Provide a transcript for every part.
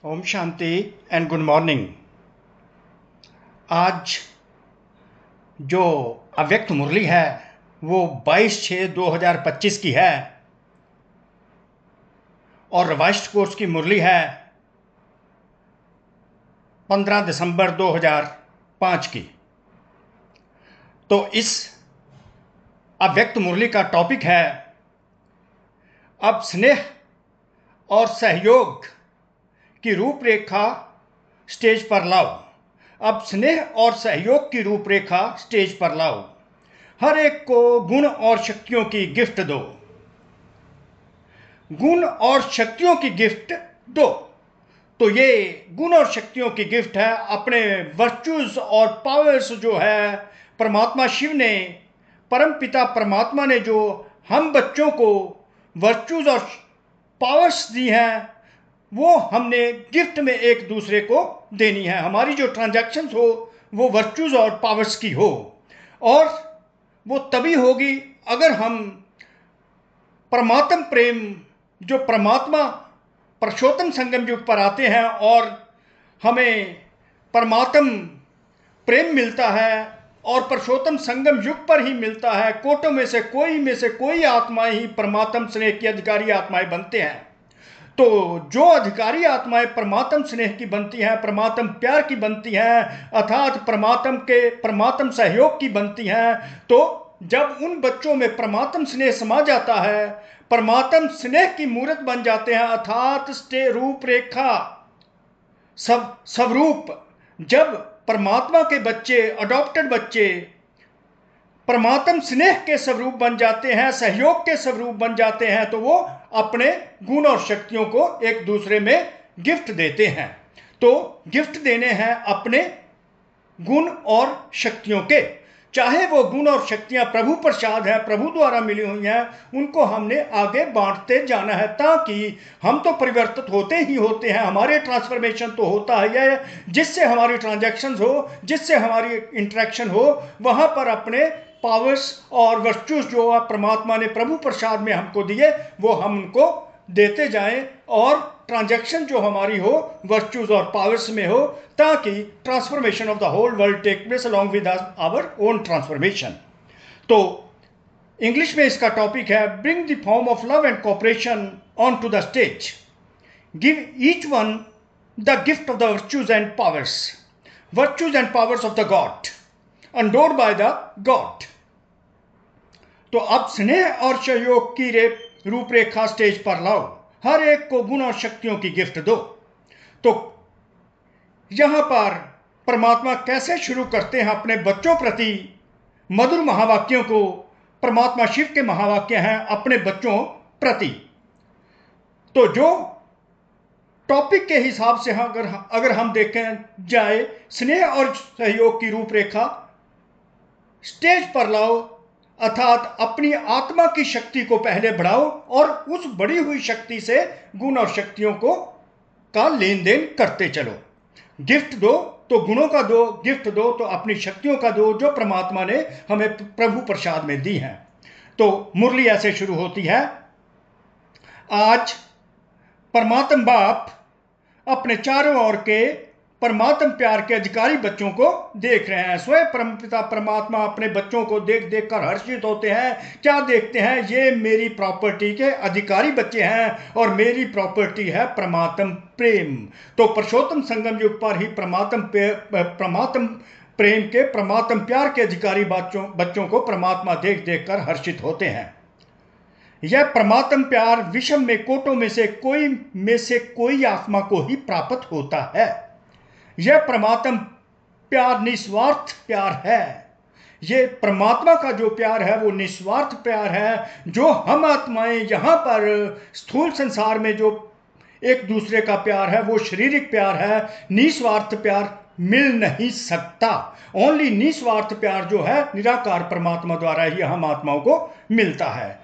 Om Shanti and good morning. आज जो अव्यक्त मुरली है वो 22/6/2025 की है और रिवाइज्ड कोर्स की मुरली है 15 दिसंबर 2005 की। तो इस अव्यक्त मुरली का टॉपिक है अब स्नेह और सहयोग की रूपरेखा स्टेज पर लाओ। अब स्नेह और सहयोग की रूपरेखा स्टेज पर लाओ। हर एक को गुण और शक्तियों की गिफ्ट दो। गुण और शक्तियों की गिफ्ट दो। तो ये गुण और शक्तियों की गिफ्ट है अपने वर्चूज और पावर्स जो है परमात्मा शिव ने, परम पिता परमात्मा ने जो हम बच्चों को वर्चूज और पावर्स दी हैं वो हमने गिफ्ट में एक दूसरे को देनी है। हमारी जो ट्रांजैक्शंस हो वो वर्चूज और पावर्स की हो, और वो तभी होगी अगर हम परमात्म प्रेम जो परमात्मा पुरुषोत्तम संगम युग पर आते हैं और हमें परमात्म प्रेम मिलता है और पुरुषोत्तम संगम युग पर ही मिलता है। कोटों में से कोई आत्माएं ही परमात्म स्नेह की अधिकारी आत्माएं बनते हैं। तो जो अधिकारी आत्माएं परमात्म स्नेह की बनती हैं, परमात्म प्यार की बनती हैं, अर्थात परमात्म सहयोग की बनती हैं, तो जब उन बच्चों में परमात्म स्नेह समा जाता है, परमात्म स्नेह की मूर्त बन जाते हैं, अर्थात रूपरेखा स्वरूप। जब परमात्मा के बच्चे, अडॉप्टेड बच्चे परमात्म स्नेह के स्वरूप बन जाते हैं, सहयोग के स्वरूप बन जाते हैं, तो वो अपने गुण और शक्तियों को एक दूसरे में गिफ्ट देते हैं। तो गिफ्ट देने हैं अपने गुण और शक्तियों के, चाहे वो गुण और शक्तियां प्रभु प्रसाद है, प्रभु द्वारा मिली हुई हैं, उनको हमने आगे बांटते जाना है, ताकि हम तो परिवर्तित होते ही होते हैं, हमारे ट्रांसफॉर्मेशन तो होता है, जिससे हमारी ट्रांजैक्शन हो, जिससे हमारी इंटरेक्शन हो, वहां पर अपने पावर्स और वर्चूज जो परमात्मा ने प्रभु प्रसाद में हमको दिए वो हम उनको देते जाएं, और ट्रांजैक्शन जो हमारी हो वर्चूज और पावर्स में हो, ताकि transformation of the whole world take place along with our own transformation. तो इंग्लिश में इसका टॉपिक है bring the form of love and cooperation on to the stage, give each one the gift of the virtues and powers of the god endowed by the god. तो अब स्नेह और सहयोग की रूपरेखा स्टेज पर लाओ, हर एक को गुण और शक्तियों की गिफ्ट दो। तो यहां पर परमात्मा कैसे शुरू करते हैं अपने बच्चों प्रति मधुर महावाक्यों को। परमात्मा शिव के महावाक्य हैं अपने बच्चों प्रति। तो जो टॉपिक के हिसाब से अगर हम देखें जाए, स्नेह और सहयोग की रूपरेखा स्टेज पर लाओ, अर्थात अपनी आत्मा की शक्ति को पहले बढ़ाओ और उस बढ़ी हुई शक्ति से गुण और शक्तियों को का लेन देन करते चलो। गिफ्ट दो तो गुणों का दो, गिफ्ट दो तो अपनी शक्तियों का दो जो परमात्मा ने हमें प्रभु प्रसाद में दी हैं। तो मुरली ऐसे शुरू होती है। आज परमात्मा बाप अपने चारों ओर के परमात्म प्यार के अधिकारी बच्चों को देख रहे हैं। स्वयं परमपिता परमात्मा अपने बच्चों को देख देख कर हर्षित होते हैं। क्या देखते हैं? ये मेरी प्रॉपर्टी के अधिकारी बच्चे हैं और मेरी प्रॉपर्टी है परमात्म प्रेम। तो पुरुषोत्तम संगम युग पर ही परमात्म प्रेम के, परमात्म प्यार के अधिकारी बच्चों को परमात्मा देख देख कर हर्षित होते हैं। यह परमात्म प्यार विश्व में कोटों में से कोई आत्मा को ही प्राप्त होता है। यह परमात्म प्यार निस्वार्थ प्यार है। यह परमात्मा का जो प्यार है वो निस्वार्थ प्यार है। जो हम आत्माएं यहां पर स्थूल संसार में जो एक दूसरे का प्यार है वो शारीरिक प्यार है, निस्वार्थ प्यार मिल नहीं सकता। ओनली निस्वार्थ प्यार जो है निराकार परमात्मा द्वारा ही हम आत्माओं को मिलता है।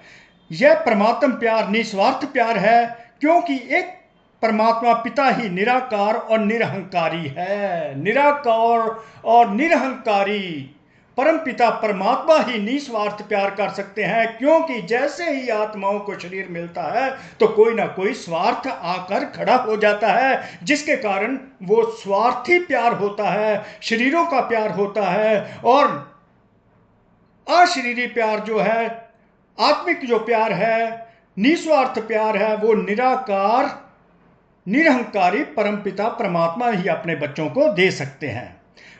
यह परमात्म प्यार निस्वार्थ प्यार है क्योंकि एक परमात्मा पिता ही निराकार और निरहंकारी है। निराकार और निरहंकारी परम पिता परमात्मा ही निस्वार्थ प्यार कर सकते हैं, क्योंकि जैसे ही आत्माओं को शरीर मिलता है तो कोई ना कोई स्वार्थ आकर खड़ा हो जाता है, जिसके कारण वो स्वार्थी प्यार होता है, शरीरों का प्यार होता है। और अशरीरी प्यार जो है, आत्मिक जो प्यार है, निस्वार्थ प्यार है, वो निराकार निरहंकारी परमपिता परमात्मा ही अपने बच्चों को दे सकते हैं।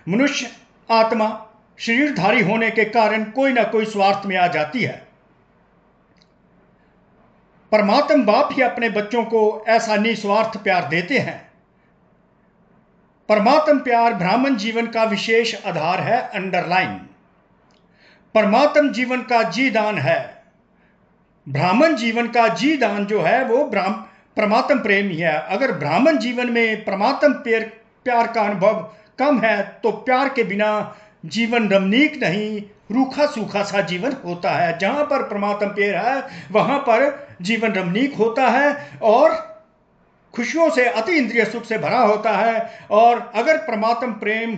मनुष्य आत्मा शरीरधारी होने के कारण कोई ना कोई स्वार्थ में आ जाती है। परमात्मा बाप ही अपने बच्चों को ऐसा निस्वार्थ प्यार देते हैं। परमात्मा प्यार ब्राह्मण जीवन का विशेष आधार है। अंडरलाइन, परमात्मा जीवन का जी दान है। ब्राह्मण जीवन का जी दान जो है वो परमात्मा प्रेम ही है। अगर ब्राह्मण जीवन में परमात्मा प्यार का अनुभव कम है तो प्यार के बिना जीवन रमणीक नहीं, रूखा सूखा सा जीवन होता है। जहां पर परमात्मा प्यार है वहां पर जीवन रमणीक होता है और खुशियों से, अति इंद्रिय सुख से भरा होता है। और अगर परमात्मा प्रेम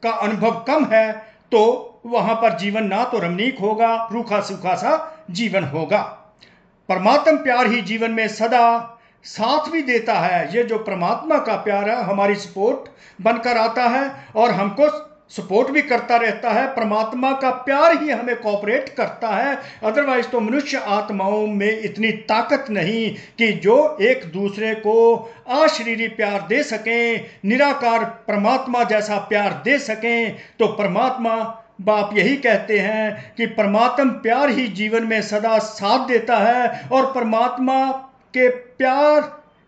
का अनुभव कम है तो वहां पर जीवन ना तो रमणीक होगा, रूखा सूखा सा जीवन होगा। परमात्मा प्यार ही जीवन में सदा साथ भी देता है। ये जो परमात्मा का प्यार है हमारी सपोर्ट बनकर आता है और हमको सपोर्ट भी करता रहता है। परमात्मा का प्यार ही हमें कोऑपरेट करता है। अदरवाइज तो मनुष्य आत्माओं में इतनी ताकत नहीं कि जो एक दूसरे को अशरीरी प्यार दे सकें, निराकार परमात्मा जैसा प्यार दे सकें। तो परमात्मा बाप यही कहते हैं कि परमात्मा प्यार ही जीवन में सदा साथ देता है और परमात्मा के प्यार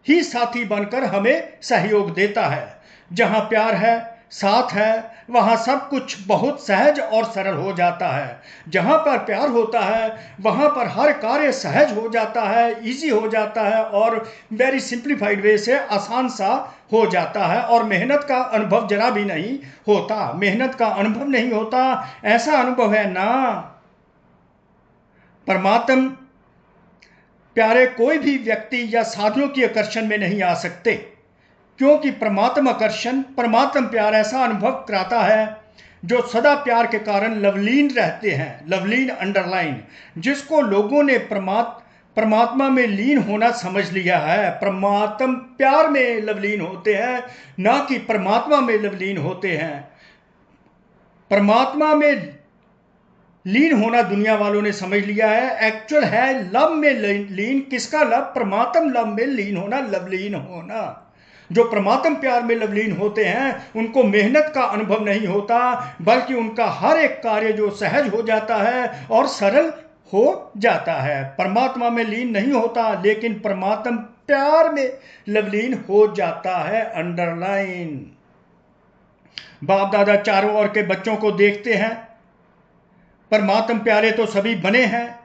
ही साथी बनकर हमें सहयोग देता है। जहां प्यार है, साथ है, वहां सब कुछ बहुत सहज और सरल हो जाता है। जहां पर प्यार होता है वहां पर हर कार्य सहज हो जाता है, इजी हो जाता है और वेरी सिंप्लीफाइड वे से आसान सा हो जाता है। और मेहनत का अनुभव जरा भी नहीं होता, मेहनत का अनुभव नहीं होता, ऐसा अनुभव है ना। परमात्मा प्यारे कोई भी व्यक्ति या साधनों की आकर्षण में नहीं आ सकते, क्योंकि परमात्मा आकर्षण, परमात्मा प्यार ऐसा अनुभव कराता है जो सदा प्यार के कारण लवलीन रहते हैं। लवलीन अंडरलाइन, जिसको लोगों ने परमात्मा में लीन होना समझ लिया है। परमात्मा प्यार में लवलीन होते हैं, ना कि परमात्मा में लवलीन होते हैं। परमात्मा में लीन होना दुनिया वालों ने समझ लिया है। एक्चुअल है लव में लीन। किसका लव? परमात्मा लव में लीन होना, लवलीन होना। जो परमात्मा प्यार में लवलीन होते हैं उनको मेहनत का अनुभव नहीं होता, बल्कि उनका हर एक कार्य जो सहज हो जाता है और सरल हो जाता है। परमात्मा में लीन नहीं होता लेकिन परमात्मा प्यार में लवलीन हो जाता है। अंडरलाइन, बाप दादा चारों ओर के बच्चों को देखते हैं। परमात्मा प्यारे तो सभी बने हैं,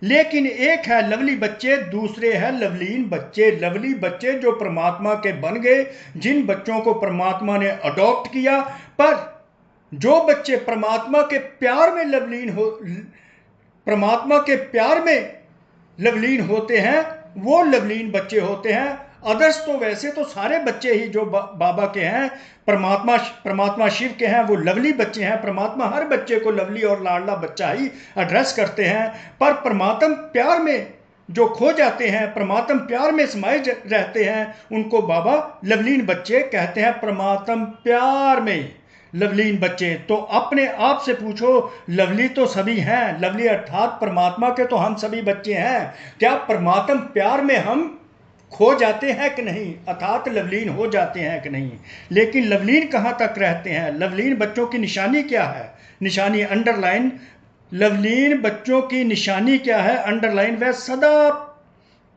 लेकिन एक है लवली बच्चे, दूसरे हैं लवलीन बच्चे। लवली बच्चे जो परमात्मा के बन गए, जिन बच्चों को परमात्मा ने अडॉप्ट किया। पर जो बच्चे परमात्मा के प्यार में परमात्मा के प्यार में लवलीन होते हैं वो लवलीन बच्चे होते हैं। अदर्स तो वैसे तो सारे बच्चे ही जो बाबा के हैं, परमात्मा शिव के हैं, वो लवली बच्चे हैं। परमात्मा हर बच्चे को लवली और लाडला बच्चा ही एड्रेस करते हैं। पर परमात्मा प्यार में जो खो जाते हैं, परमात्मा प्यार में समाये रहते हैं, उनको बाबा लवलीन बच्चे कहते हैं। परमात्मा प्यार में लवलीन बच्चे। तो अपने आप से पूछो, लवली तो सभी हैं, लवली अर्थात परमात्मा के तो हम सभी बच्चे हैं। क्या परमात्मा प्यार में हम खो जाते हैं कि नहीं, अर्थात लवलीन हो जाते हैं कि नहीं? लेकिन लवलीन कहाँ तक रहते हैं? लवलीन बच्चों की निशानी क्या है? निशानी अंडरलाइन, लवलीन बच्चों की निशानी क्या है? अंडरलाइन, वह सदा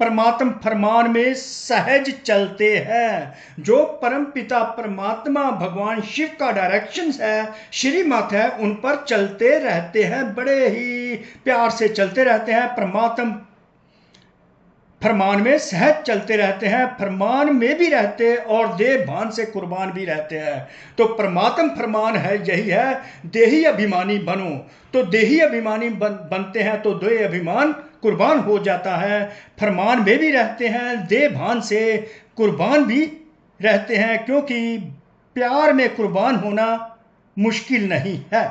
परमात्मा फरमान में सहज चलते हैं। जो परम पिता परमात्मा भगवान शिव का डायरेक्शन है, श्रीमत है, उन पर चलते रहते हैं, बड़े ही प्यार से चलते रहते हैं। परमात्मा फरमान में सहज चलते रहते हैं, फरमान में भी रहते और देह भान से कुर्बान भी रहते हैं। तो परमात्मा फरमान है यही है, देही अभिमानी बनो। तो देही अभिमानी बनते हैं तो देह अभिमान कुर्बान हो जाता है। फरमान में भी रहते हैं, देह भान से कुर्बान भी रहते हैं, क्योंकि प्यार में कुर्बान होना मुश्किल नहीं है।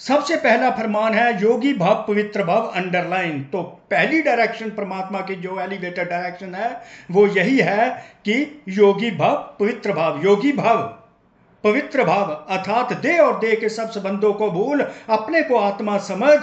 सबसे पहला फरमान है योगी भव पवित्र भव, अंडरलाइन। तो पहली डायरेक्शन परमात्मा की जो एलिवेटेड डायरेक्शन है वो यही है कि योगी भव पवित्र भाव। योगी भव पवित्र भाव अर्थात देह और देह के सब संबंधों को भूल अपने को आत्मा समझ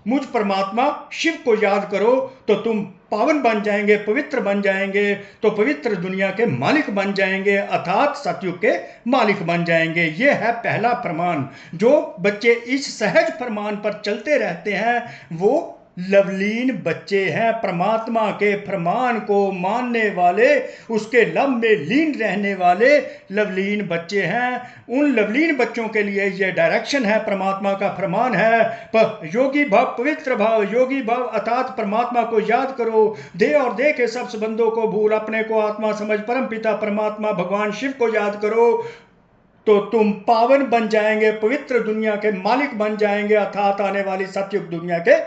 मुझ परमात्मा शिव को याद करो तो तुम पावन बन जाएंगे, पवित्र बन जाएंगे, तो पवित्र दुनिया के मालिक बन जाएंगे, अर्थात सतयुग के मालिक बन जाएंगे। ये है पहला प्रमाण। जो बच्चे इस सहज प्रमाण पर चलते रहते हैं वो लवलीन बच्चे हैं, परमात्मा के फरमान को मानने वाले, उसके लब में लीन रहने वाले लवलीन बच्चे हैं। उन लवलीन बच्चों के लिए यह डायरेक्शन है, परमात्मा का फरमान है। योगी भव पवित्र भाव, योगी भव अर्थात परमात्मा को याद करो, देह और देह के सब संबंधों को भूल अपने को आत्मा समझ परम पिता परमात्मा भगवान शिव को याद करो तो तुम पावन बन जाएंगे, पवित्र दुनिया के मालिक बन जाएंगे, अर्थात आने वाली सतयुग दुनिया के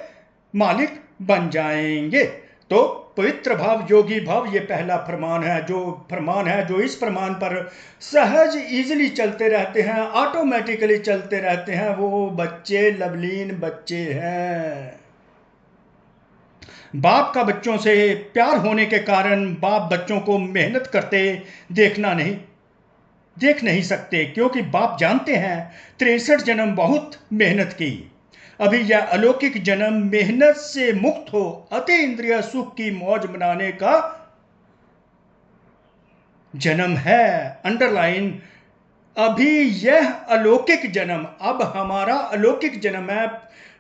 मालिक बन जाएंगे। तो पवित्र भाव योगी भाव ये पहला फरमान है। जो इस प्रमाण पर सहज इजीली चलते रहते हैं, ऑटोमेटिकली चलते रहते हैं, वो बच्चे लवलीन बच्चे हैं। बाप का बच्चों से प्यार होने के कारण बाप बच्चों को मेहनत करते देख नहीं सकते, क्योंकि बाप जानते हैं 63 जन्म बहुत मेहनत की। अभी यह अलौकिक जन्म मेहनत से मुक्त हो अति इंद्रिय सुख की मौज मनाने का जन्म है। अंडरलाइन, अभी यह अलौकिक जन्म, अब हमारा अलौकिक जन्म है।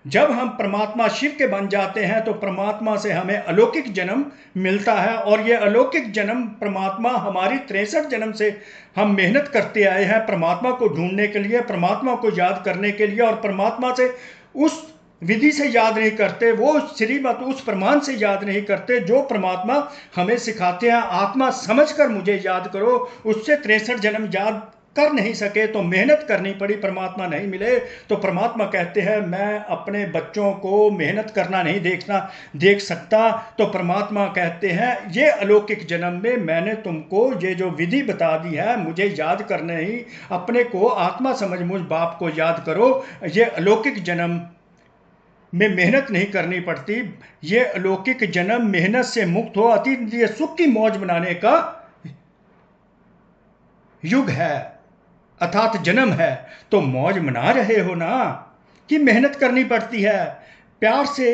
जब हम परमात्मा शिव के बन जाते हैं तो परमात्मा से हमें अलौकिक जन्म मिलता है, और यह अलौकिक जन्म परमात्मा हमारी 63 जन्म से हम मेहनत करते आए हैं परमात्मा को ढूंढने के लिए, परमात्मा को याद करने के लिए, और परमात्मा से उस विधि से याद नहीं करते, वो श्रीमत उस प्रमाण से याद नहीं करते जो परमात्मा हमें सिखाते हैं। आत्मा समझकर मुझे याद करो, उससे 63 जन्म याद कर नहीं सके तो मेहनत करनी पड़ी, परमात्मा नहीं मिले तो परमात्मा कहते हैं मैं अपने बच्चों को मेहनत करना नहीं देख सकता। तो परमात्मा कहते हैं ये अलौकिक जन्म में मैंने तुमको ये जो विधि बता दी है, मुझे याद करने ही, अपने को आत्मा समझ मुझ बाप को याद करो। ये अलौकिक जन्म में मेहनत नहीं करनी पड़ती, ये अलौकिक जन्म मेहनत से मुक्त हो अति सुख की मौज मनाने का युग है, अर्थात जन्म है। तो मौज मना रहे हो ना कि मेहनत करनी पड़ती है। प्यार से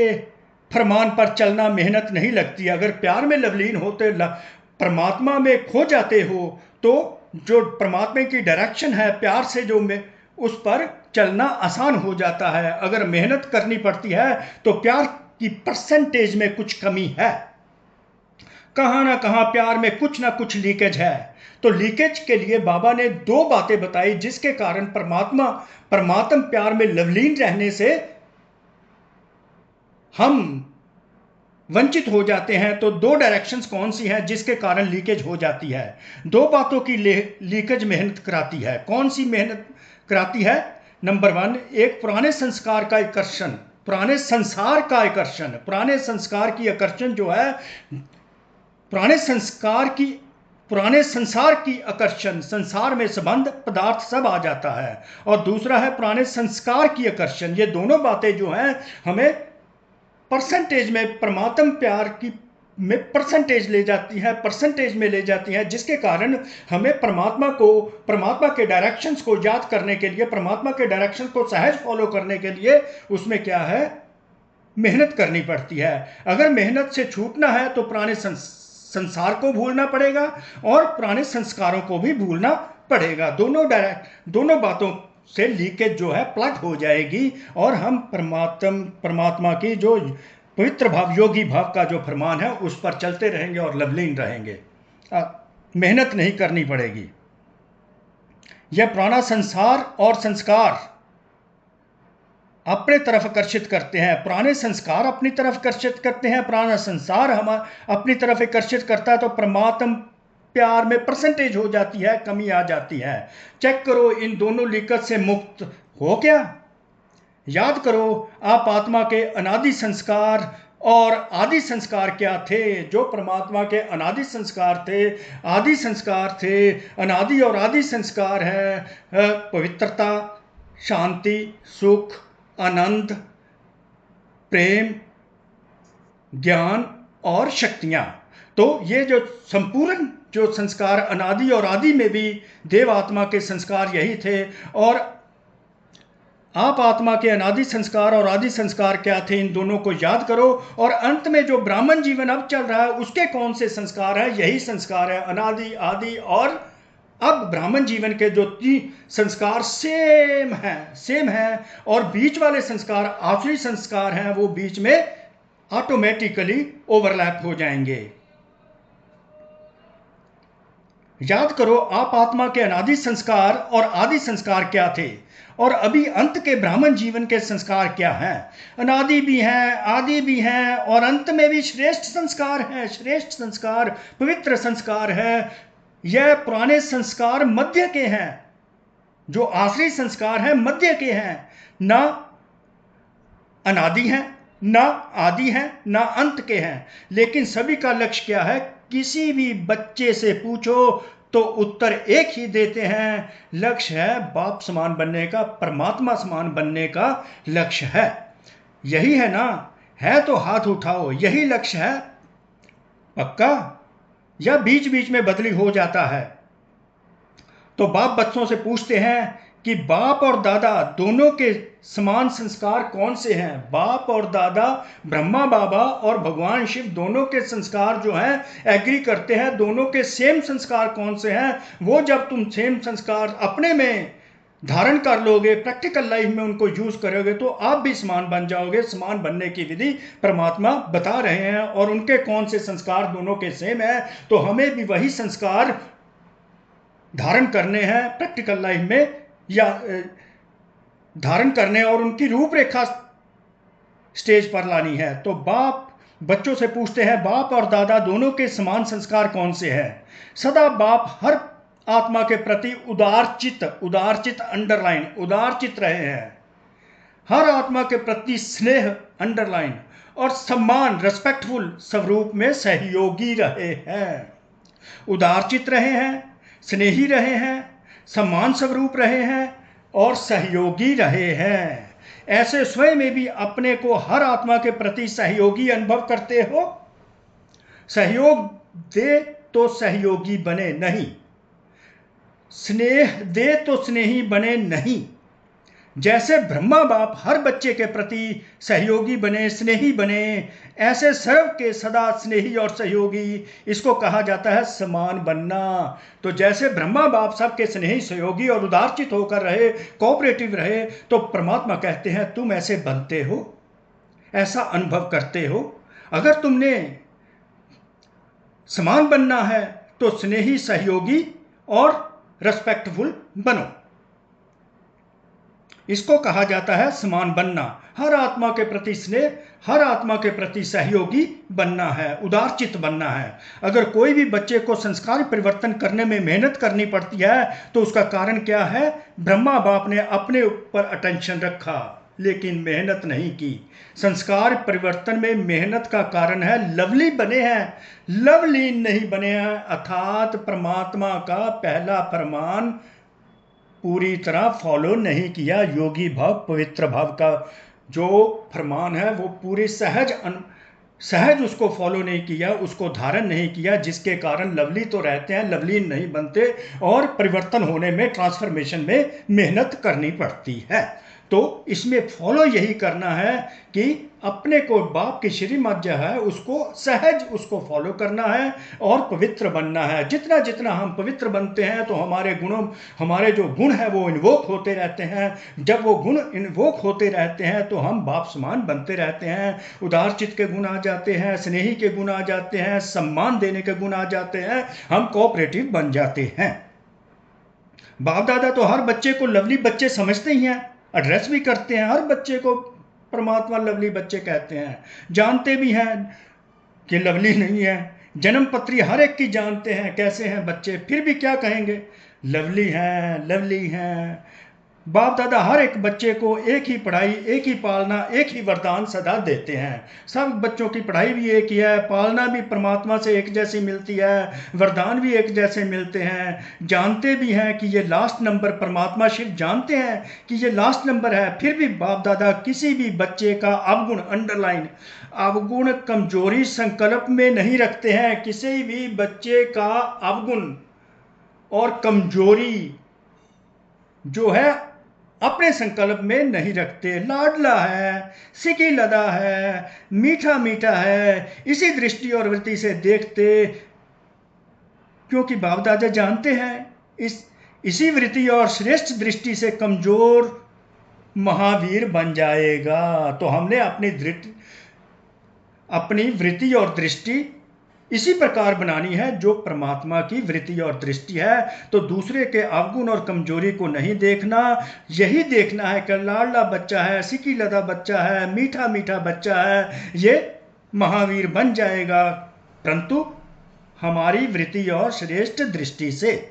फरमान पर चलना मेहनत नहीं लगती। अगर प्यार में लवलीन होते, परमात्मा में खो जाते हो, तो जो परमात्मा की डायरेक्शन है प्यार से जो में उस पर चलना आसान हो जाता है। अगर मेहनत करनी पड़ती है तो प्यार की परसेंटेज में कुछ कमी है, कहां ना कहां प्यार में कुछ ना कुछ लीकेज है। तो लीकेज के लिए बाबा ने 2 बातें बताई जिसके कारण परमात्मा प्यार में लवलीन रहने से हम वंचित हो जाते हैं। तो 2 डायरेक्शंस कौन सी हैं जिसके कारण लीकेज हो जाती है? 2 बातों की लीकेज मेहनत कराती है। कौन सी मेहनत कराती है? नंबर 1, एक पुराने संस्कार का आकर्षण, पुराने संसार का आकर्षण, पुराने संस्कार की आकर्षण जो है, पुराने संसार की आकर्षण, संसार में संबंध पदार्थ सब आ जाता है। और दूसरा है पुराने संस्कार की आकर्षण। ये दोनों बातें जो हैं हमें परसेंटेज में परमात्म प्यार की में परसेंटेज में ले जाती हैं, जिसके कारण हमें परमात्मा के डायरेक्शंस को याद करने के लिए, परमात्मा के डायरेक्शन को सहज फॉलो करने के लिए उसमें क्या है, मेहनत करनी पड़ती है। अगर मेहनत से छूटना है तो पुराने संसार को भूलना पड़ेगा और पुराने संस्कारों को भी भूलना पड़ेगा। दोनों बातों से लीकेज जो है प्लग हो जाएगी और हम परमात्मा की जो पवित्र भाव, योगी भाव का जो फरमान है उस पर चलते रहेंगे और लवलीन रहेंगे। मेहनत नहीं करनी पड़ेगी। यह पुराना संसार और संस्कार अपने तरफ आकर्षित करते हैं, पुराने संस्कार अपनी तरफ आकर्षित करते हैं, पुराना संसार हम अपनी तरफ आकर्षित करता है। तो परमात्म प्यार में परसेंटेज हो जाती है, कमी आ जाती है। चेक करो इन दोनों लीकेज से मुक्त हो क्या? याद करो आप आत्मा के अनादि संस्कार और आदि संस्कार क्या थे। जो परमात्मा के अनादि संस्कार थे, आदि संस्कार थे, अनादि और आदि संस्कार है पवित्रता, शांति, सुख, आनंद, प्रेम, ज्ञान और शक्तियां। तो ये जो संपूर्ण जो संस्कार अनादि और आदि में भी देव आत्मा के संस्कार यही थे, और आप आत्मा के अनादि संस्कार और आदि संस्कार क्या थे, इन दोनों को याद करो। और अंत में जो ब्राह्मण जीवन अब चल रहा है उसके कौन से संस्कार है? यही संस्कार है, अनादि, आदि और अब ब्राह्मण जीवन के जो तीन संस्कार सेम है, और बीच वाले संस्कार आसुरी संस्कार हैं, वो बीच में ऑटोमेटिकली ओवरलैप हो जाएंगे। याद करो, आप आत्मा के अनादि संस्कार और आदि संस्कार क्या थे, और अभी अंत के ब्राह्मण जीवन के संस्कार क्या हैं? अनादि भी हैं, आदि भी हैं, और अंत में भी श्रेष्ठ संस्कार हैं। श्रेष्ठ संस्कार पवित्र संस्कार है। यह पुराने संस्कार मध्य के हैं, जो आखिरी संस्कार हैं मध्य के हैं, ना अनादि हैं, ना आदि हैं, ना अंत के हैं। लेकिन सभी का लक्ष्य क्या है? किसी भी बच्चे से पूछो तो उत्तर एक ही देते हैं, लक्ष्य है बाप समान बनने का, परमात्मा समान बनने का लक्ष्य है। यही है ना? है तो हाथ उठाओ, यही लक्ष्य है पक्का, या बीच बीच में बदली हो जाता है? तो बाप बच्चों से पूछते हैं कि बाप और दादा दोनों के समान संस्कार कौन से हैं? बाप और दादा, ब्रह्मा बाबा और भगवान शिव दोनों के संस्कार जो हैं एग्री करते हैं, दोनों के सेम संस्कार कौन से हैं? वो जब तुम सेम संस्कार अपने में धारण कर लोगे, प्रैक्टिकल लाइफ में उनको यूज करोगे, तो आप भी समान बन जाओगे। समान बनने की विधि परमात्मा बता रहे हैं, और उनके कौन से संस्कार दोनों के सेम है, तो हमें भी वही संस्कार धारण करने हैं प्रैक्टिकल लाइफ में, या धारण करने और उनकी रूपरेखा स्टेज पर लानी है। तो बाप बच्चों से पूछते हैं, बाप और दादा दोनों के समान संस्कार कौन से हैं? सदा बाप हर आत्मा के प्रति उदारचित अंडरलाइन उदारचित रहे हैं, हर आत्मा के प्रति स्नेह अंडरलाइन, और सम्मान रेस्पेक्टफुल स्वरूप में सहयोगी रहे हैं। उदारचित रहे हैं, स्नेही रहे हैं, सम्मान स्वरूप रहे हैं, और सहयोगी रहे हैं। ऐसे स्वयं में भी अपने को हर आत्मा के प्रति सहयोगी अनुभव करते हो? सहयोग दे तो सहयोगी बने नहीं, स्नेह दे तो स्नेही बने नहीं। जैसे ब्रह्मा बाप हर बच्चे के प्रति सहयोगी बने, स्नेही बने, ऐसे सर्व के सदा स्नेही और सहयोगी, इसको कहा जाता है समान बनना। तो जैसे ब्रह्मा बाप सबके स्नेही, सहयोगी और उदारचित होकर रहे, कोऑपरेटिव रहे, तो परमात्मा कहते हैं तुम ऐसे बनते हो, ऐसा अनुभव करते हो। अगर तुमने समान बनना है तो स्नेही, सहयोगी और रेस्पेक्टफुल बनो। इसको कहा जाता है समान बनना। हर आत्मा के प्रति स्नेह, हर आत्मा के प्रति सहयोगी बनना है, उदारचित बनना है। अगर कोई भी बच्चे को संस्कार परिवर्तन करने में मेहनत करनी पड़ती है तो उसका कारण क्या है? ब्रह्मा बाप ने अपने ऊपर अटेंशन रखा लेकिन मेहनत नहीं की। संस्कार परिवर्तन में मेहनत का कारण है लवली बने हैं, लवलीन नहीं बने हैं। अर्थात परमात्मा का पहला फरमान पूरी तरह फॉलो नहीं किया। योगी भाव, पवित्र भाव का जो फरमान है वो पूरी सहज उसको फॉलो नहीं किया, उसको धारण नहीं किया, जिसके कारण लवली तो रहते हैं, लवलीन नहीं बनते, और परिवर्तन होने में, ट्रांसफॉर्मेशन में मेहनत करनी पड़ती है। तो इसमें फॉलो यही करना है कि अपने को बाप की श्रीमत जो है उसको सहज उसको फॉलो करना है और पवित्र बनना है। जितना जितना हम पवित्र बनते हैं तो हमारे जो गुण है वो इन्वोक होते रहते हैं। जब वो गुण इन्वोक होते रहते हैं तो हम बाप समान बनते रहते हैं। उदारचित के गुण आ जाते हैं, स्नेही के गुण आ जाते हैं, सम्मान देने के गुण आ जाते हैं, हम कोऑपरेटिव बन जाते हैं। बाप दादा तो हर बच्चे को लवली बच्चे समझते ही हैं, एड्रेस भी करते हैं। हर बच्चे को परमात्मा लवली बच्चे कहते हैं, जानते भी हैं कि लवली नहीं है। जन्म पत्री हर एक की जानते हैं कैसे हैं बच्चे, फिर भी क्या कहेंगे? लवली हैं, लवली हैं। बाप दादा हर एक बच्चे को एक ही पढ़ाई, एक ही पालना, एक ही वरदान सदा देते हैं। सब बच्चों की पढ़ाई भी एक ही है, पालना भी परमात्मा से एक जैसी मिलती है, वरदान भी एक जैसे मिलते हैं। जानते भी हैं कि ये लास्ट नंबर, परमात्मा शिव जानते हैं कि ये लास्ट नंबर है, फिर भी बाप दादा किसी भी बच्चे का अवगुण, अंडरलाइन अवगुण, कमजोरी संकल्प में नहीं रखते हैं। किसी भी बच्चे का अवगुण और कमजोरी जो है अपने संकल्प में नहीं रखते। लाडला है, सिकी लदा है, मीठा मीठा है, इसी दृष्टि और वृत्ति से देखते, क्योंकि बाप दादा जानते हैं इसी वृत्ति और श्रेष्ठ दृष्टि से कमजोर महावीर बन जाएगा। तो हमने अपनी वृत्ति और दृष्टि इसी प्रकार बनानी है जो परमात्मा की वृत्ति और दृष्टि है। तो दूसरे के अवगुण और कमजोरी को नहीं देखना, यही देखना है कि लाडला बच्चा है, सिकी लदा बच्चा है, मीठा मीठा बच्चा है, ये महावीर बन जाएगा, परंतु हमारी वृत्ति और श्रेष्ठ दृष्टि से।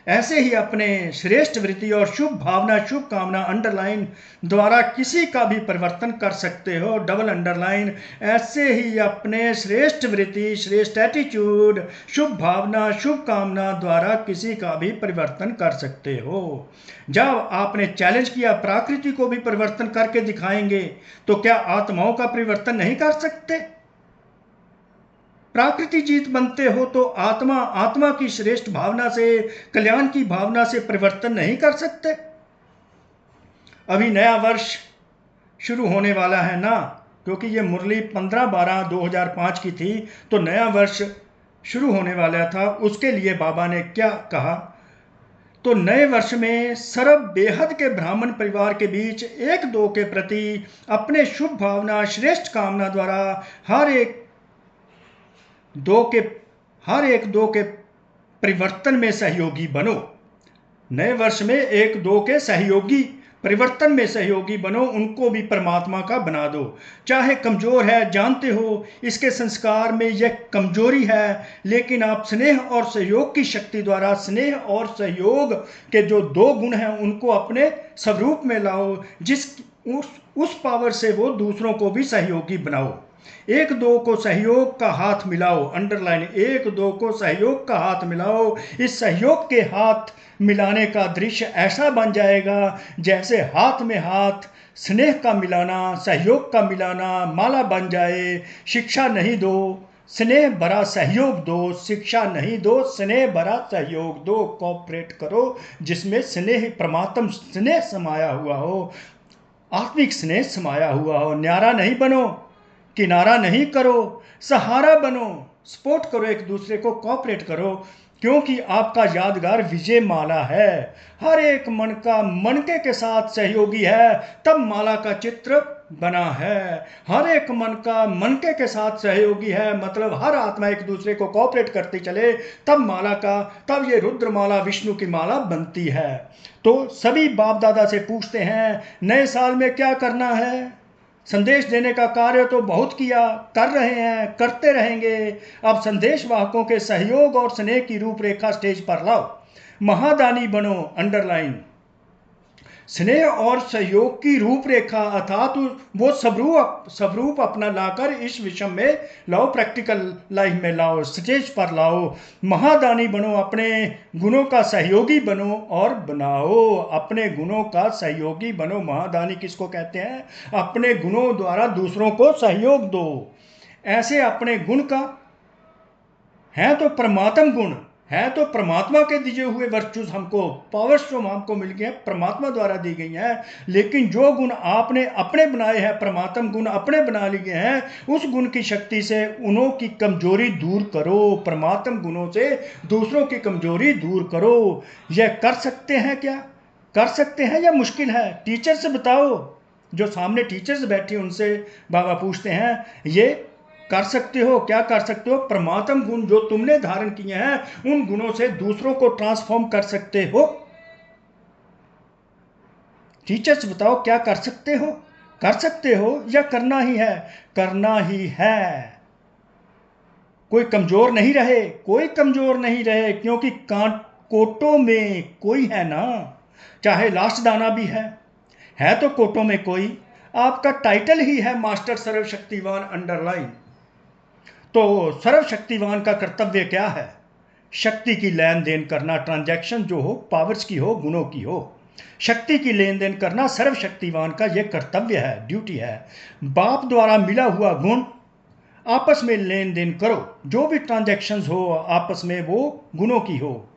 ऐसे ही अपने श्रेष्ठ वृत्ति और शुभ भावना, शुभ कामना अंडरलाइन द्वारा किसी का भी परिवर्तन कर सकते हो, डबल अंडरलाइन। ऐसे ही अपने श्रेष्ठ वृत्ति, श्रेष्ठ एटीट्यूड, शुभ भावना, शुभ कामना द्वारा किसी का भी परिवर्तन कर सकते हो। जब आपने चैलेंज किया प्रकृति को भी परिवर्तन करके दिखाएंगे, तो क्या आत्माओं का परिवर्तन नहीं कर सकते? प्राकृति जीत बनते हो तो आत्मा की श्रेष्ठ भावना से, कल्याण की भावना से परिवर्तन नहीं कर सकते? अभी नया वर्ष शुरू होने वाला है ना, क्योंकि ये मुरली 15/12/2005 की थी, तो नया वर्ष शुरू होने वाला था। उसके लिए बाबा ने क्या कहा, तो नए वर्ष में सर्व बेहद के ब्राह्मण परिवार के बीच एक दो के प्रति अपने शुभ भावना, श्रेष्ठ कामना द्वारा हर एक दो के परिवर्तन में सहयोगी बनो। नए वर्ष में एक दो के सहयोगी, परिवर्तन में सहयोगी बनो, उनको भी परमात्मा का बना दो। चाहे कमजोर है, जानते हो इसके संस्कार में यह कमजोरी है, लेकिन आप स्नेह और सहयोग की शक्ति द्वारा स्नेह और सहयोग के जो दो गुण हैं उनको अपने स्वरूप में लाओ, उस पावर से वो दूसरों को भी सहयोगी बनाओ। एक दो को सहयोग का हाथ मिलाओ, अंडरलाइन, एक दो को सहयोग का हाथ मिलाओ। इस सहयोग के हाथ मिलाने का दृश्य ऐसा बन जाएगा जैसे हाथ में हाथ स्नेह का मिलाना, सहयोग का मिलाना माला बन जाए। शिक्षा नहीं दो, स्नेह भरा सहयोग दो, शिक्षा नहीं दो, स्नेह भरा सहयोग दो। कोऑपरेट करो जिसमें स्नेह, परमात्म स्नेह समाया हुआ हो, आत्मिक स्नेह समाया हुआ हो। न्यारा नहीं बनो, किनारा नहीं करो, सहारा बनो, सपोर्ट करो, एक दूसरे को कोऑपरेट करो, क्योंकि आपका यादगार विजय माला है। हर एक मन का मनके के साथ सहयोगी है, तब माला का चित्र बना है। हर एक मन का मनके के साथ सहयोगी है, मतलब हर आत्मा एक दूसरे को कोऑपरेट करती चले, तब ये रुद्र माला, विष्णु की माला बनती है। तो सभी बाप दादा से पूछते हैं नए साल में क्या करना है। संदेश देने का कार्य तो बहुत किया, कर रहे हैं, करते रहेंगे। अब संदेश वाहकों के सहयोग और स्नेह की रूपरेखा स्टेज पर लाओ। महादानी बनो, अंडरलाइन, स्नेह और सहयोग की रूपरेखा, अर्थात वो स्वरूप अपना लाकर इस विषम में लाओ, प्रैक्टिकल लाइफ में लाओ, स्टेज पर लाओ। महादानी बनो, अपने गुणों का सहयोगी बनो और बनाओ। अपने गुणों का सहयोगी बनो। महादानी किसको कहते हैं? अपने गुणों द्वारा दूसरों को सहयोग दो। ऐसे अपने गुण का है तो परमात्म गुण है, तो परमात्मा के दिए हुए वर्चुज हमको, पावर्स जो हमको मिल गए हैं परमात्मा द्वारा दी गई हैं। लेकिन जो गुण आपने अपने बनाए हैं, परमात्म गुण अपने बना लिए हैं, उस गुण की शक्ति से उन्हों की कमजोरी दूर करो। परमात्म गुणों से दूसरों की कमजोरी दूर करो। यह कर सकते हैं क्या? कर सकते हैं या मुश्किल है? टीचर से बताओ, जो सामने टीचर्स बैठे उनसे बाबा पूछते हैं, ये कर सकते हो? क्या कर सकते हो? परमात्म गुण जो तुमने धारण किए हैं, उन गुणों से दूसरों को ट्रांसफॉर्म कर सकते हो? टीचर्स बताओ, क्या कर सकते हो? कर सकते हो या करना ही है? करना ही है। कोई कमजोर नहीं रहे, कोई कमजोर नहीं रहे, क्योंकि कोटों में कोई है ना। चाहे लास्ट दाना भी है तो कोटों में कोई, आपका टाइटल ही है मास्टर सर्वशक्तिवान अंडरलाइन। तो सर्वशक्तिवान का कर्तव्य क्या है? शक्ति की लेन देन करना, ट्रांजैक्शन जो हो, पावर्स की हो, गुणों की हो, शक्ति की लेन देन करना सर्वशक्तिवान का यह कर्तव्य है, ड्यूटी है। बाप द्वारा मिला हुआ गुण आपस में लेन देन करो, जो भी ट्रांजैक्शंस हो आपस में वो गुणों की हो।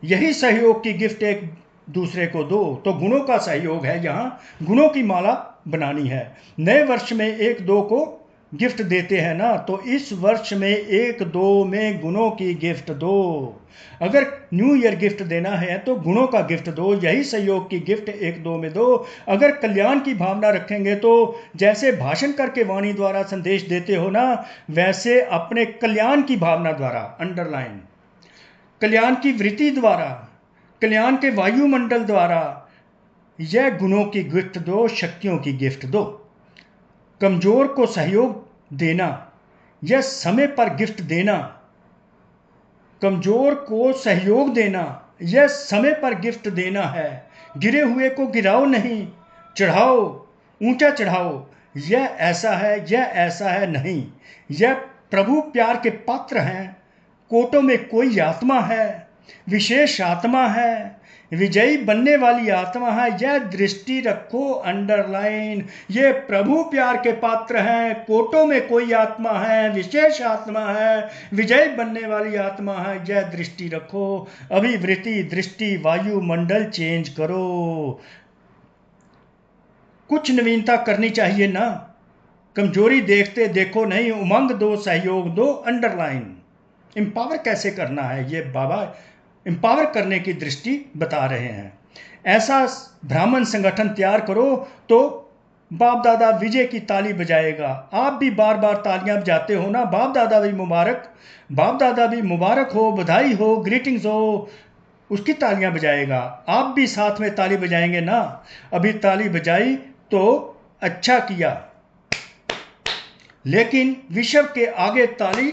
यही सहयोग की गिफ्ट एक दूसरे को दो। तो गुणों का सहयोग है, यहाँ गुणों की माला बनानी है। नए वर्ष में एक दो को गिफ्ट देते हैं ना, तो इस वर्ष में एक दो में गुणों की गिफ्ट दो। अगर न्यू ईयर गिफ्ट देना है तो गुणों का गिफ्ट दो, यही सहयोग की गिफ्ट एक दो में दो। अगर कल्याण की भावना रखेंगे तो जैसे भाषण करके वाणी द्वारा संदेश देते हो ना, वैसे अपने कल्याण की भावना द्वारा, अंडरलाइन, कल्याण की वृत्ति द्वारा, कल्याण के वायुमंडल द्वारा यह गुणों की गिफ्ट दो, शक्तियों की गिफ्ट दो। कमजोर को सहयोग देना, यह समय पर गिफ्ट देना, कमजोर को सहयोग देना, यह समय पर गिफ्ट देना है। गिरे हुए को गिराओ नहीं, चढ़ाओ, ऊंचा चढ़ाओ। यह ऐसा है, यह ऐसा है नहीं। यह प्रभु प्यार के पात्र हैं। कोटों में कोई आत्मा है, विशेष आत्मा है, विजयी बनने वाली आत्मा है। यह दृष्टि रखो, अंडरलाइन। ये प्रभु प्यार के पात्र हैं, कोटों में कोई आत्मा है, विशेष आत्मा है, विजयी बनने वाली आत्मा है। यह दृष्टि रखो। अभिवृत्ति, दृष्टि, वायुमंडल चेंज करो। कुछ नवीनता करनी चाहिए ना। कमजोरी देखते देखो नहीं, उमंग दो, सहयोग दो, अंडरलाइन। एम्पावर कैसे करना है, ये बाबा एम्पावर करने की दृष्टि बता रहे हैं। ऐसा ब्राह्मण संगठन तैयार करो तो बाप दादा विजय की ताली बजाएगा। आप भी बार बार तालियां बजाते हो ना, बाप दादा भी मुबारक, बाप दादा भी मुबारक हो, बधाई हो, ग्रीटिंग्स हो, उसकी तालियां बजाएगा। आप भी साथ में ताली बजाएंगे ना। अभी ताली बजाई तो अच्छा किया, लेकिन विश्व के आगे ताली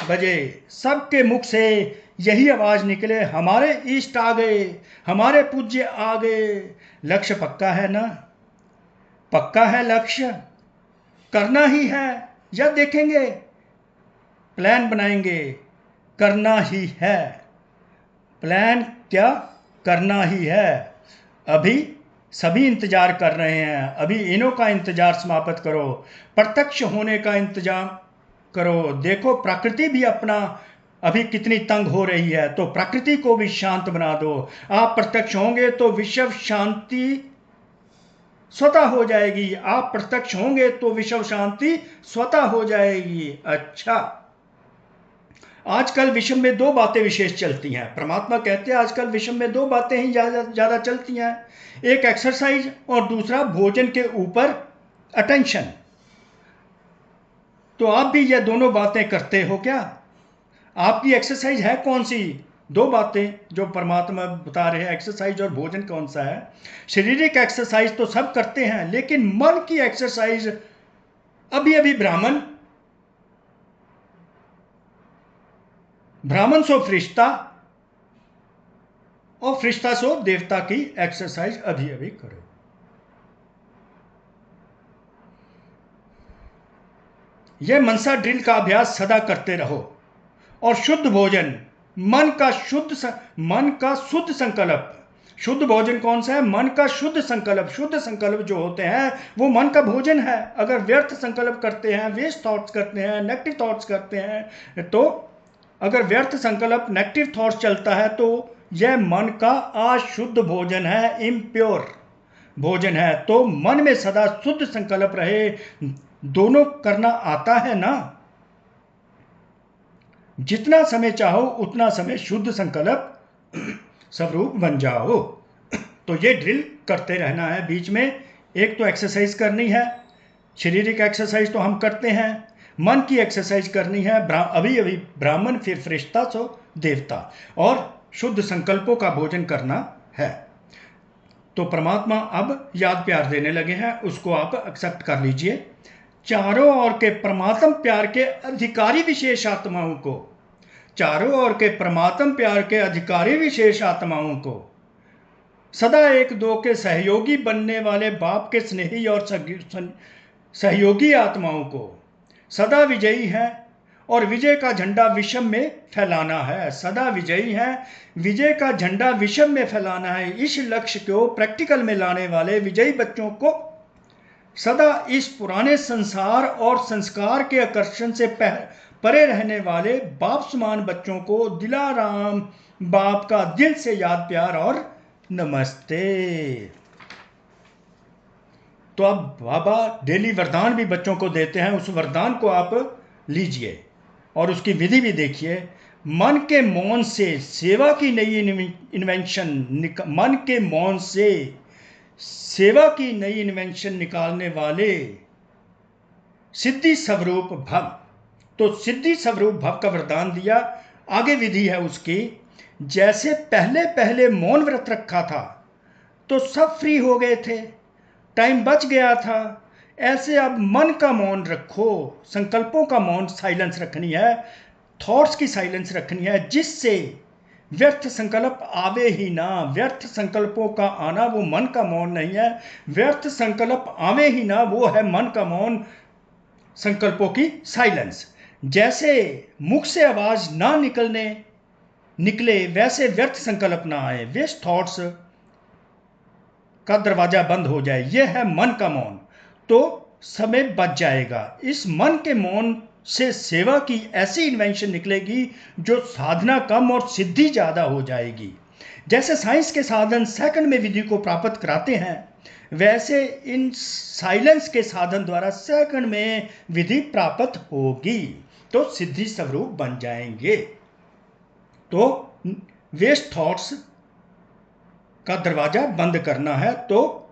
बजे, सबके मुख से यही आवाज निकले, हमारे इष्ट आ गए, हमारे पूज्य आ गए। लक्ष्य पक्का है ना? पक्का है लक्ष्य, करना ही है या देखेंगे? प्लान बनाएंगे, करना ही है। प्लान क्या, करना ही है। अभी सभी इंतजार कर रहे हैं, अभी इन्हों का इंतजार समाप्त करो, प्रत्यक्ष होने का इंतजाम करो। देखो प्रकृति भी अपना अभी कितनी तंग हो रही है, तो प्रकृति को भी शांत बना दो। आप प्रत्यक्ष होंगे तो विश्व शांति स्वतः हो जाएगी। आप प्रत्यक्ष होंगे तो विश्व शांति स्वतः हो जाएगी। अच्छा, आजकल विश्व में दो बातें विशेष चलती हैं। परमात्मा कहते हैं आजकल विश्व में दो बातें ही ज्यादा चलती हैं, एक एक्सरसाइज और दूसरा भोजन के ऊपर अटेंशन। तो आप भी ये दोनों बातें करते हो क्या? आपकी एक्सरसाइज है कौन सी? दो बातें जो परमात्मा बता रहे हैं, एक्सरसाइज और भोजन कौन सा है? शारीरिक एक्सरसाइज तो सब करते हैं, लेकिन मन की एक्सरसाइज अभी ब्राह्मण सो फरिश्ता और फरिश्ता सो देवता की एक्सरसाइज अभी करो। यह मनसा ड्रिल का अभ्यास सदा करते रहो। और शुद्ध भोजन, मन का शुद्ध संकल्प। शुद्ध भोजन कौन सा है? मन का शुद्ध संकल्प। शुद्ध संकल्प जो होते हैं वो मन का भोजन है। अगर व्यर्थ संकल्प करते हैं, वेस्ट थॉट्स करते हैं, नेगेटिव थॉट्स करते हैं, तो अगर व्यर्थ संकल्प, नेगेटिव थॉट्स चलता है तो यह मन का अशुद्ध भोजन है, इम्प्योर भोजन है। तो मन में सदा शुद्ध संकल्प रहे। दोनों करना आता है ना? जितना समय चाहो उतना समय शुद्ध संकल्प स्वरूप बन जाओ। तो ये ड्रिल करते रहना है। बीच में एक तो एक्सरसाइज करनी है, शारीरिक एक्सरसाइज तो हम करते हैं, मन की एक्सरसाइज करनी है। अभी ब्राह्मण, फिर फरिश्ता सो देवता, और शुद्ध संकल्पों का भोजन करना है। तो परमात्मा अब याद प्यार देने लगे हैं, उसको आप एक्सेप्ट कर लीजिए। चारों ओर के परमात्म प्यार के अधिकारी विशेष आत्माओं को, चारों ओर के परमात्म प्यार के अधिकारी विशेष आत्माओं को, सदा एक दो के सहयोगी बनने वाले बाप के स्नेही और सहयोगी आत्माओं को सदा विजयी है और विजय का झंडा विश्व में फैलाना है। सदा विजयी है, विजय का झंडा विश्व में फैलाना है। इस लक्ष्य को प्रैक्टिकल में लाने वाले विजयी बच्चों को सदा इस पुराने संसार और संस्कार के आकर्षण से परे रहने वाले बाप समान बच्चों को दिलाराम बाप का दिल से याद, प्यार और नमस्ते। तो अब बाबा डेली वरदान भी बच्चों को देते हैं। उस वरदान को आप लीजिए और उसकी विधि भी देखिए। मन के मौन से सेवा की नई इन्वेंशन, मन के मौन से सेवा की नई इन्वेंशन निकालने वाले सिद्धि स्वरूप भव। तो सिद्धि स्वरूप भव का वरदान दिया। आगे विधि है उसकी। जैसे पहले पहले मौन व्रत रखा था तो सब फ्री हो गए थे, टाइम बच गया था, ऐसे अब मन का मौन रखो। संकल्पों का मौन, साइलेंस रखनी है, थॉट्स की साइलेंस रखनी है, जिससे व्यर्थ संकल्प आवे ही ना। व्यर्थ संकल्पों का आना वो मन का मौन नहीं है। व्यर्थ संकल्प आवे ही ना, वो है मन का मौन, संकल्पों की साइलेंस। जैसे मुख से आवाज ना निकले वैसे व्यर्थ संकल्प ना आए, वेस्ट थॉट्स का दरवाजा बंद हो जाए। यह है मन का मौन। तो समय बच जाएगा। इस मन के मौन से सेवा की ऐसी इन्वेंशन निकलेगी जो साधना कम और सिद्धि ज़्यादा हो जाएगी। जैसे साइंस के साधन सेकंड में विधि को प्राप्त कराते हैं, वैसे इन साइलेंस के साधन द्वारा सेकंड में विधि प्राप्त होगी, तो सिद्धि स्वरूप बन जाएंगे। तो वेस्ट थॉट्स का दरवाजा बंद करना है, तो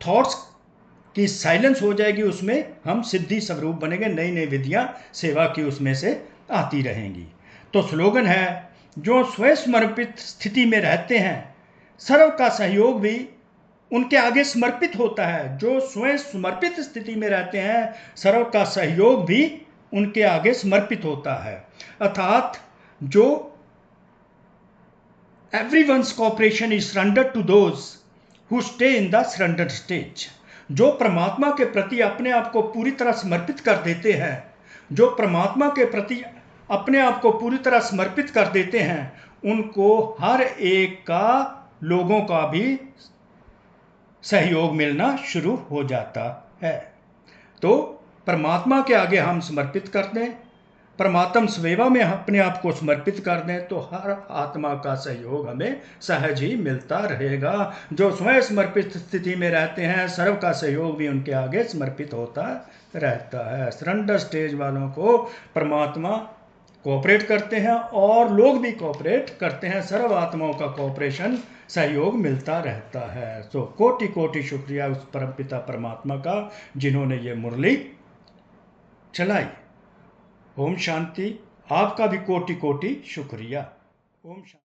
थॉट्स की साइलेंस हो जाएगी, उसमें हम सिद्धि स्वरूप बनेंगे। नई नई विधियां सेवा की उसमें से आती रहेंगी। तो स्लोगन है, जो स्वयं समर्पित स्थिति में रहते हैं सर्व का सहयोग भी उनके आगे समर्पित होता है। जो स्वयं समर्पित स्थिति में रहते हैं सर्व का सहयोग भी उनके आगे समर्पित होता है। अर्थात जो everyone's cooperation is surrendered to those who stay in the surrendered stage। जो परमात्मा के प्रति अपने आप को पूरी तरह समर्पित कर देते हैं, जो परमात्मा के प्रति अपने आप को पूरी तरह समर्पित कर देते हैं, उनको हर एक का, लोगों का भी सहयोग मिलना शुरू हो जाता है। तो परमात्मा के आगे हम समर्पित कर दें, परमात्म सेवा में अपने आप को समर्पित कर दें, तो हर आत्मा का सहयोग हमें सहज ही मिलता रहेगा। जो स्वयं समर्पित स्थिति में रहते हैं सर्व का सहयोग भी उनके आगे समर्पित होता रहता है। सरेंडर स्टेज वालों को परमात्मा कोऑपरेट करते हैं और लोग भी कोऑपरेट करते हैं। सर्व आत्माओं का कोऑपरेशन, सहयोग मिलता रहता है। तो कोटि कोटि शुक्रिया उस परमपिता परमात्मा का जिन्होंने ये मुरली चलाई। ओम शांति। आपका भी कोटि कोटि शुक्रिया। ओम शांति।